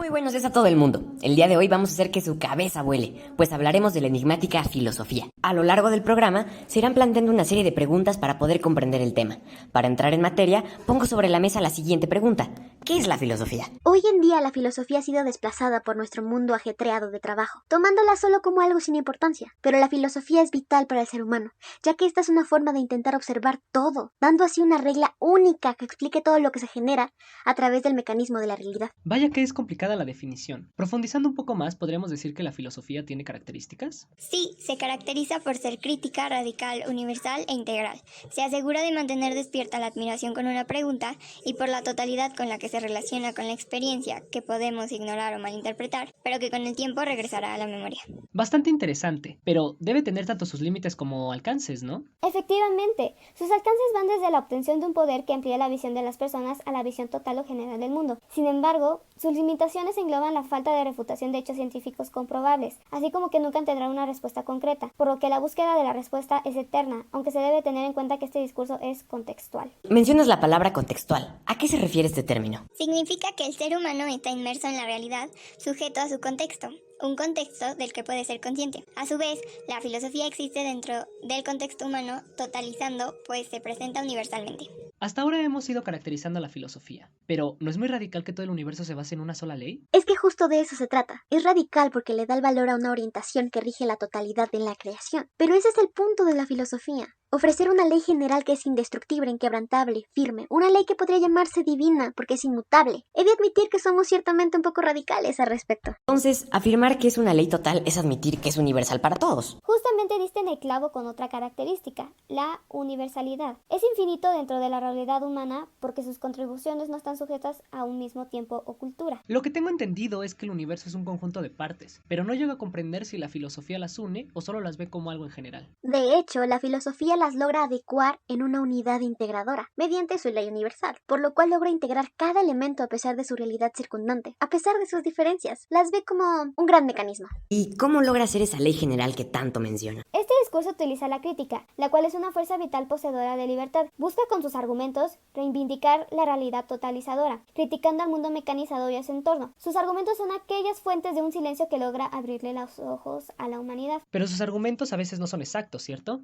Muy buenos días a todo el mundo. El día de hoy vamos a hacer que su cabeza vuele, pues hablaremos de la enigmática filosofía. A lo largo del programa se irán planteando una serie de preguntas para poder comprender el tema. Para entrar en materia, pongo sobre la mesa la siguiente pregunta. ¿Qué es la filosofía? Hoy en día la filosofía ha sido desplazada por nuestro mundo ajetreado de trabajo, tomándola solo como algo sin importancia. Pero la filosofía es vital para el ser humano, ya que esta es una forma de intentar observar todo, dando así una regla única que explique todo lo que se genera a través del mecanismo de la realidad. Vaya que es complicada la definición. Profundizando un poco más, ¿podríamos decir que la filosofía tiene características? Sí, se caracteriza por ser crítica, radical, universal e integral. Se asegura de mantener despierta la admiración con una pregunta y por la totalidad con la que se relaciona con la experiencia, que podemos ignorar o malinterpretar, pero que con el tiempo regresará a la memoria. Bastante interesante, pero debe tener tanto sus límites como alcances, ¿no? Efectivamente, sus alcances van desde la obtención de un poder que amplía la visión de las personas a la visión total o general del mundo. Sin embargo, sus limitaciones engloban la falta de refutación de hechos científicos comprobables, así como que nunca tendrá una respuesta concreta, por lo que la búsqueda de la respuesta es eterna, aunque se debe tener en cuenta que este discurso es contextual. Mencionas la palabra contextual. ¿A qué se refiere este término? Significa que el ser humano está inmerso en la realidad, sujeto a su contexto. Un contexto del que puede ser consciente. A su vez, la filosofía existe dentro del contexto humano, totalizando, pues se presenta universalmente. Hasta ahora hemos ido caracterizando la filosofía, pero ¿no es muy radical que todo el universo se base en una sola ley? Es que justo de eso se trata. Es radical porque le da el valor a una orientación que rige la totalidad de la creación. Pero ese es el punto de la filosofía. Ofrecer una ley general que es indestructible, inquebrantable, firme. Una ley que podría llamarse divina porque es inmutable. He de admitir que somos ciertamente un poco radicales al respecto. Entonces, afirmar que es una ley total es admitir que es universal para todos. Justamente diste en el clavo con otra característica, la universalidad. Es infinito dentro de la realidad humana porque sus contribuciones no están sujetas a un mismo tiempo o cultura. Lo que tengo entendido es que el universo es un conjunto de partes, pero no llego a comprender si la filosofía las une o solo las ve como algo en general. De hecho, la filosofía las logra adecuar en una unidad integradora, mediante su ley universal, por lo cual logra integrar cada elemento a pesar de su realidad circundante, a pesar de sus diferencias. Las ve como un gran mecanismo. ¿Y cómo logra hacer esa ley general que tanto menciona? Este discurso utiliza la crítica, la cual es una fuerza vital poseedora de libertad. Busca con sus argumentos reivindicar la realidad totalizadora, criticando al mundo mecanizado y a su entorno. Sus argumentos son aquellas fuentes de un silencio que logra abrirle los ojos a la humanidad. Pero sus argumentos a veces no son exactos, ¿cierto?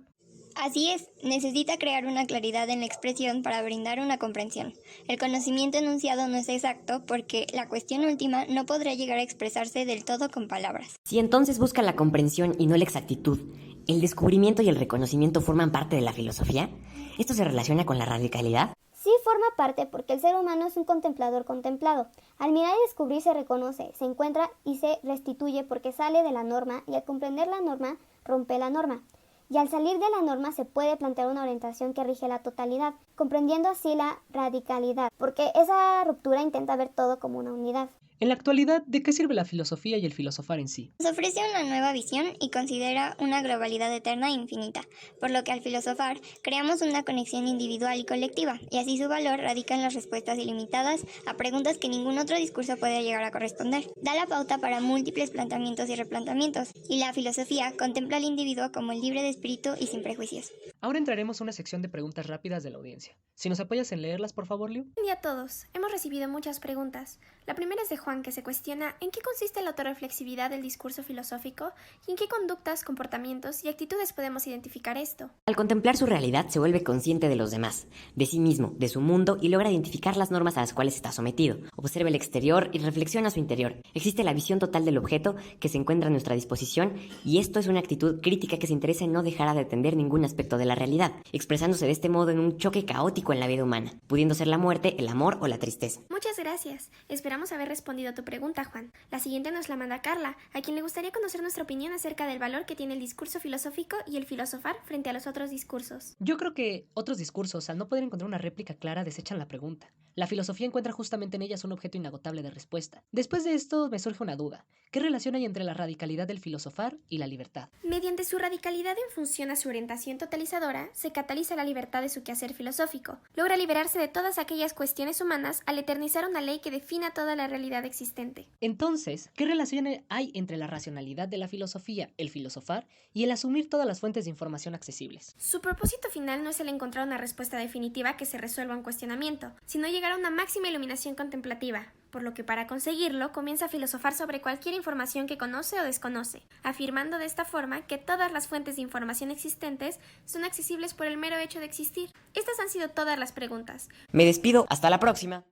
Así es, necesita crear una claridad en la expresión para brindar una comprensión. El conocimiento enunciado no es exacto porque la cuestión última no podrá llegar a expresarse del todo con palabras. Si entonces busca la comprensión y no la exactitud, ¿el descubrimiento y el reconocimiento forman parte de la filosofía? ¿Esto se relaciona con la radicalidad? Sí forma parte porque el ser humano es un contemplador contemplado. Al mirar y descubrir se reconoce, se encuentra y se restituye porque sale de la norma y al comprender la norma rompe la norma. Y al salir de la norma se puede plantear una orientación que rige la totalidad, comprendiendo así la radicalidad, porque esa ruptura intenta ver todo como una unidad. En la actualidad, ¿de qué sirve la filosofía y el filosofar en sí? Nos ofrece una nueva visión y considera una globalidad eterna e infinita, por lo que al filosofar creamos una conexión individual y colectiva, y así su valor radica en las respuestas ilimitadas a preguntas que ningún otro discurso puede llegar a corresponder. Da la pauta para múltiples planteamientos y replanteamientos, y la filosofía contempla al individuo como libre de espíritu y sin prejuicios. Ahora entraremos a una sección de preguntas rápidas de la audiencia. Si nos apoyas en leerlas, por favor, Liu. Buen día a todos. Hemos recibido muchas preguntas. La primera es de Juan, que se cuestiona en qué consiste la autorreflexividad del discurso filosófico y en qué conductas, comportamientos y actitudes podemos identificar esto. Al contemplar su realidad se vuelve consciente de los demás, de sí mismo, de su mundo y logra identificar las normas a las cuales está sometido. Observa el exterior y reflexiona su interior. Existe la visión total del objeto que se encuentra a nuestra disposición y esto es una actitud crítica que se interesa en no dejar de atender ningún aspecto de la realidad, expresándose de este modo en un choque caótico en la vida humana, pudiendo ser la muerte, el amor o la tristeza. Muchas gracias. Esperamos haber respondido a tu pregunta, Juan. La siguiente nos la manda Carla, a quien le gustaría conocer nuestra opinión acerca del valor que tiene el discurso filosófico y el filosofar frente a los otros discursos. Yo creo que otros discursos, al no poder encontrar una réplica clara, desechan la pregunta. La filosofía encuentra justamente en ellas un objeto inagotable de respuesta. Después de esto me surge una duda. ¿Qué relación hay entre la radicalidad del filosofar y la libertad? Mediante su radicalidad en función a su orientación totalizadora, se cataliza la libertad de su quehacer filosófico. Logra liberarse de todas aquellas cuestiones humanas al eternizar una ley que defina toda la realidad existente. Entonces, ¿qué relación hay entre la racionalidad de la filosofía, el filosofar, y el asumir todas las fuentes de información accesibles? Su propósito final no es el encontrar una respuesta definitiva que se resuelva un cuestionamiento, sino llegar a una máxima iluminación contemplativa. por lo que para conseguirlo comienza a filosofar sobre cualquier información que conoce o desconoce, afirmando de esta forma que todas las fuentes de información existentes son accesibles por el mero hecho de existir. Estas han sido todas las preguntas. Me despido, hasta la próxima.